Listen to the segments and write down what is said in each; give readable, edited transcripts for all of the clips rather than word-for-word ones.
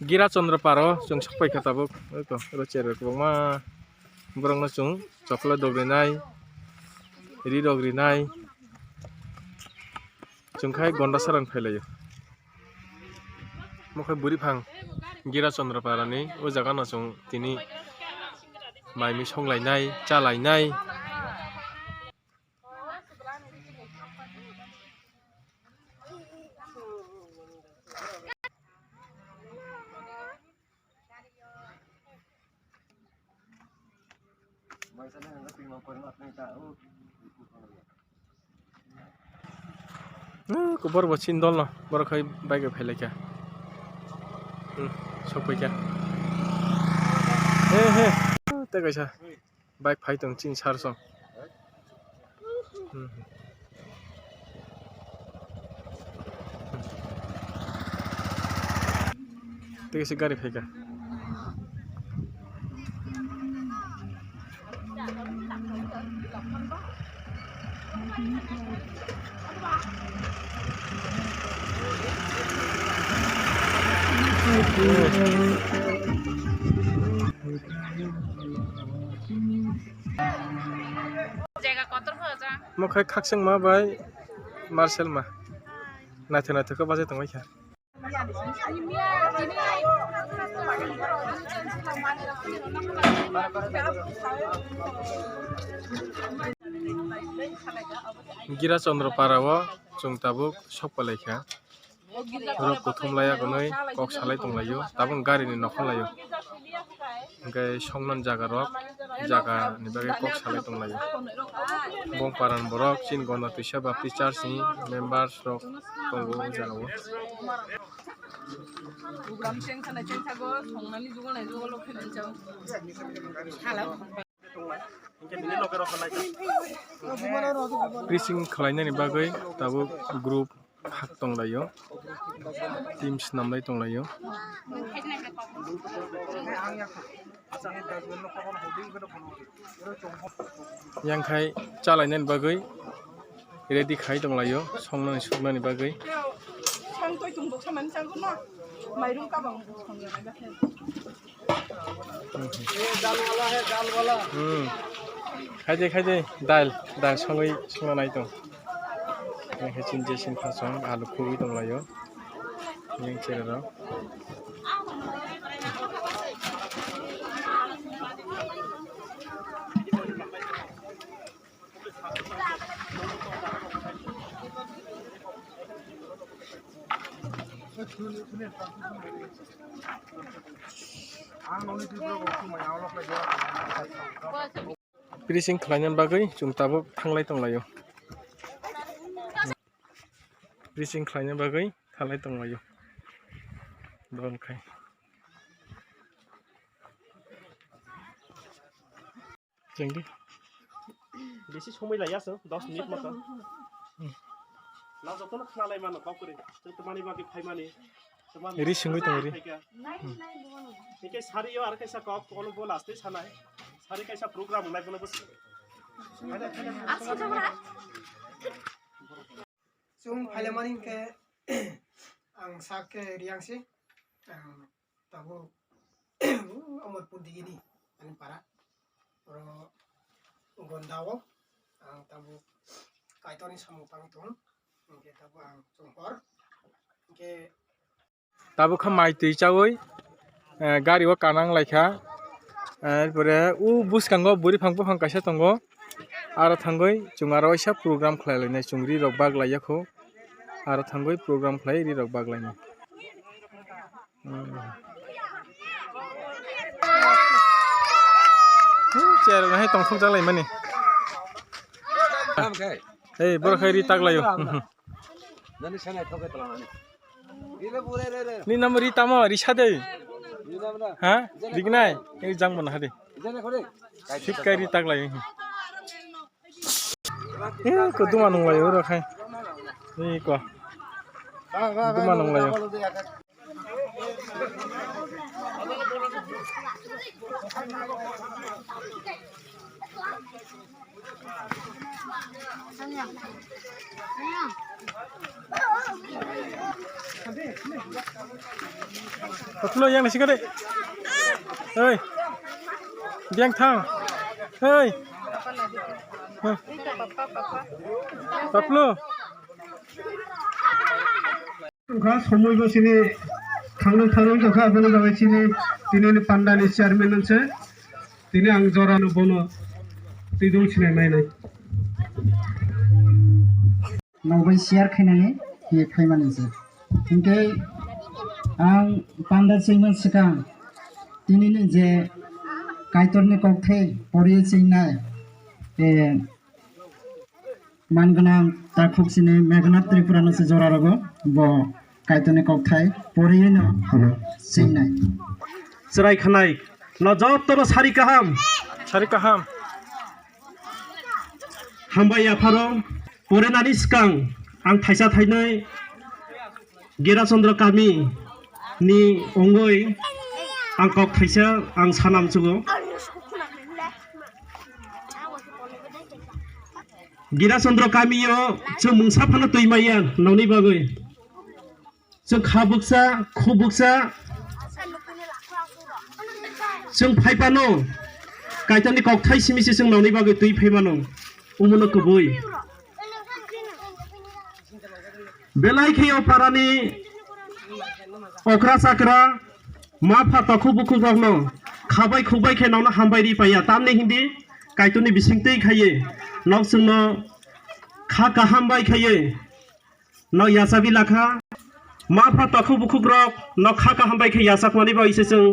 Gira Chandraparo chung sakpai kha tabuk ko ro cher ko ma borong na chung chokla dogrinai ri dogrinai chung khai gonda saran phailayo mokhai buri phang Gira Chandraparo ni o jaga na chung tini maimi songlai chalai kubur bacin dol no borok khai bike phele kya sokpai kya he te kaisa bike phai tong chin sar song te kaisa gari phai kya Jaga kotor aja. mokhai khakseng ma bai Marcel ma naithe ko baje tongbai kha Gira Chandraparo chung tabuk sokpalai kha rok kothom laya gonoi kok salai tonglayo tabung gari ni nokhon layo engkai songnan jaga rok jaga ni bage kok salai tonglayo bong paran borok chin gona tuisa baptist church ni members rok tongo jaga o preaching khlainani bagoi tabuk group hak tonglayo teams namlai tonglayo yangkhai chalainani bagoi ready khai tonglayo songnani suknani bagoi खाइदे दाल संगै संना नाय दं चिन जेसिन फासं आलु खुबै दंलायो यं Cheraw Preaching khlainan bagoi chung tabuk thanglai tonglayo preaching khlainan bagoi thanglai tonglayo don khai jengdi বেশি সময় লাগে আছে 10 মিনিট মতো না যতন খালাই মানো কাউরে তো মানি বাকি ফাই মানি ri singoi tong ri একে সারিও আর কাইসা কক কোন বল আসতে ছানাই সারি কাইসা প্রোগ্রাম নাই বলে বস Sung Palemanin ke ang sak riangsi tabu amot pun digini ani para ro gondawo ang tabu kaitoni samupang ton ke tabu ang sungpor ke tabuk kha mai tui chawoi gari o kanang laikha pore u buskango buri phang kaisa tongo aro thangoi chungaro isa program khlailai chungri rok baglaya kho aro thangoi program khlai ri rok baglaini cher na he tongthong jalai mani hey bor khairi taglayo nani sanai thoke tolani ni namri tamo risade ha dignai ei jangmon hade sikari taglayo ko duma nonglayo ro khai ei ko duma nonglayo Sanya. Paplo yang nasi kade. Ơi. Diang thang. Ơi. Paplo. 가 소모이고 시니 강릉 조카 보는 거 시니 디네는 판단이 체어맨은 체 디네 앙저라는 번호 디동 시네 마이네 नौबै share खायनानै बे खायमानोसै ओमफ्राय आं पान्डासैमोन सिगां दिनैनो जे कायतरनि ककथै परियो चिंनाय बे मानगोनां दाखुकसिनि मेघनाथ त्रिपुरानोसो जरारगो ब कायतरनि ककथै परियोनो चिंनाय सराय खानाय न जत्तर सारि गाहाम हामबाय आफारो परेनानि सिगां आं थाइसा थाइनै गिराचन्द्र गामि नि अंगै आं कक थाइसा आं सानामजुगो गिराचन्द्र गामियो जों मुंसाफानो दैमाया नौनि बागै जों खाबुकसा खुबुकसा जों फाइपानो कायतानि कक थाइसिमिसि जों नौनि बागै दै फाइमानो उमुनो गुबै बेलायखेयाव पारानि अख्रा साक्रा मा फाता खुबुखु गावनो खाबाय खुबाय खेनावनो हामबायरि पाया तामने हिंदी कायतुनि बिसिंतै खायो नक जोंनो खा गाहामबाय खायो न यासाबि लाखा मा फाता खुबुखु ग्रक न खा गाहामबाय खायो यासाखमानि बायसे जों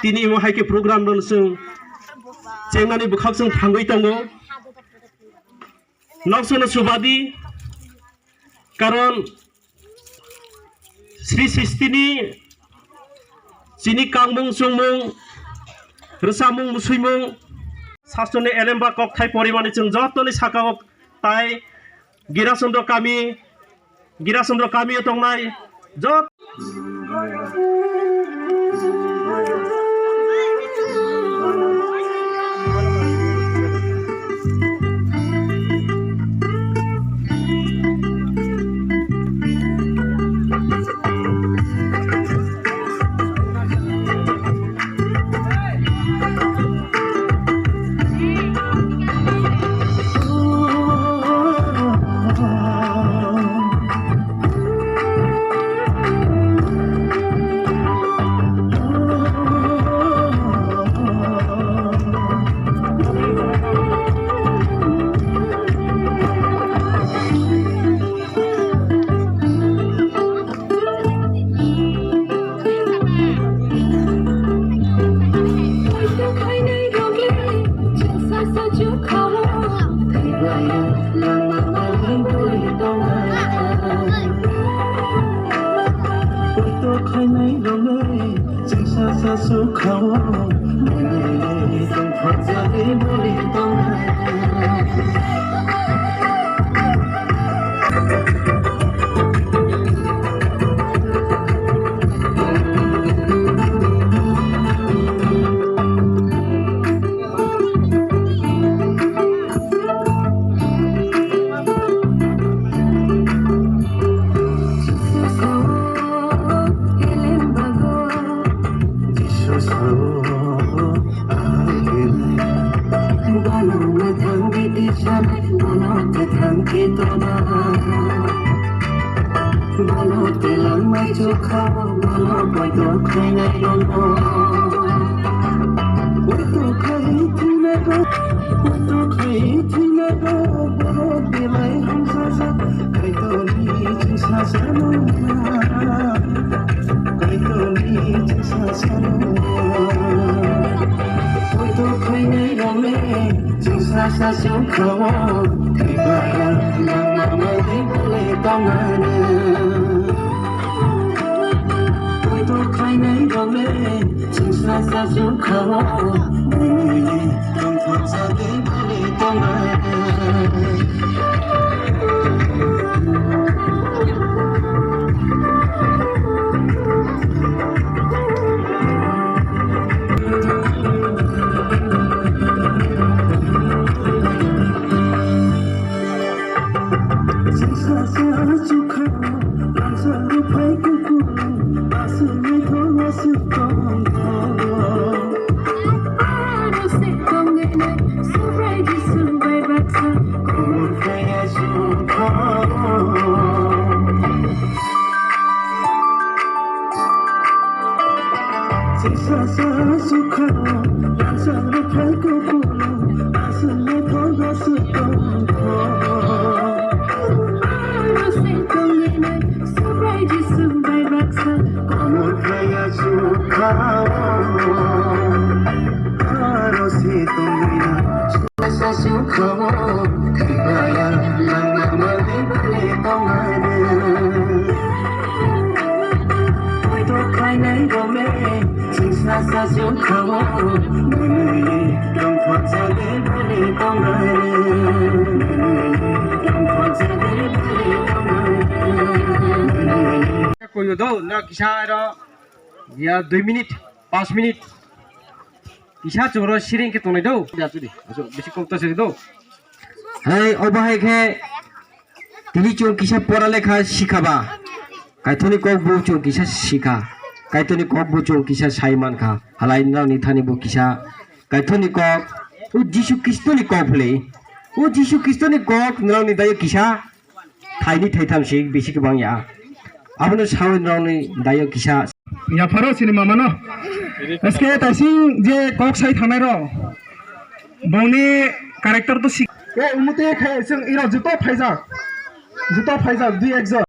दिनै महायके प्रग्राम दं जों जेंनानि बुखाव जों थांगै दङ नक जोंनो सुबादि कारण श्री सृष्टिनि जिनि कांमुं सुंमुं रसामुं मुसुइमुं शासननि एलेम्बा ककथाय परिमानि जों जतनि साकावक ताय गिराचन्द्र गामियाव दंनाय जत Koyo do na kisah ro ya 2 minit 5 minit kisah coro siring ke tonai do ya tu di masuk besi kota seri do hai obahai ke tini chon kisah pora lekha শিখাবা kaitoni kok bu chon kisah Shikha kaitoni kok bu chon kisah saiman kha halai na ni thani bu kisah kaitoni kok u jisu kristo ni kok le u jisu kristo ni kok na ni dai kisah thaini thaitham sik besi ke bang ya abno sawen rauni dayo kisah ya faro cinema mano eske tasing je kok sai thanai ro boni character to sik e umute khay sing ira juto phaija 2 exo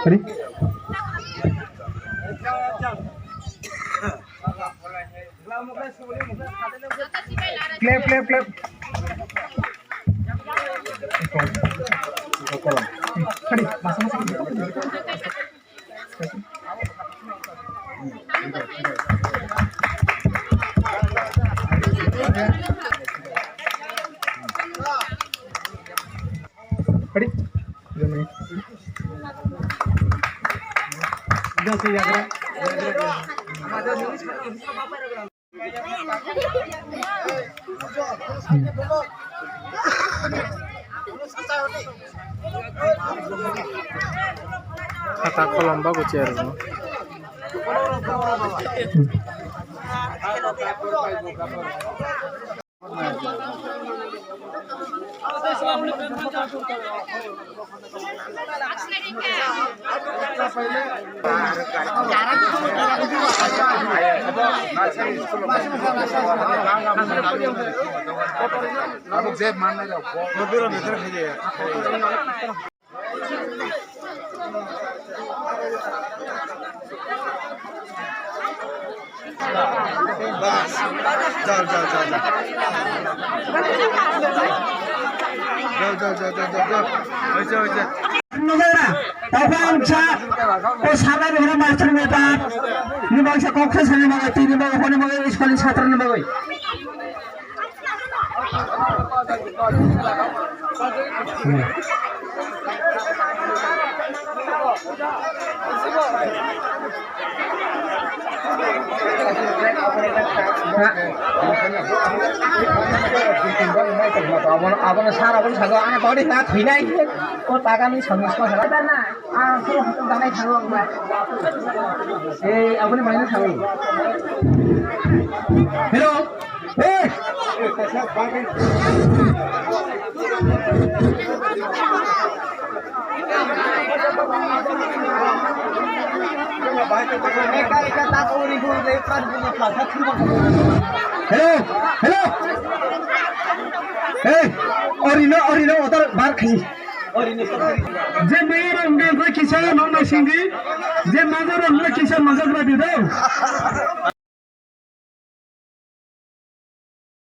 ready clap ready masa-masa ready udah saya gerak kata kolam bagus ya Rino. Negara, tahan cak, oh sabar orang master metak, ni bangsa koksa sana bagai, ini bagai, mana bagai, sekolah satra ni bagai. Abang Sarah pun sago anak kau ni nak hinai kau takkan ni sama sekali. Ada na, suruh hatun tangai sago mbak. Abang ni mana sago? Hello, hello. Orino, otar bar khaji. Je mayor amde ko kisa nong na singi, je mazar amde kisa mazar ba dido.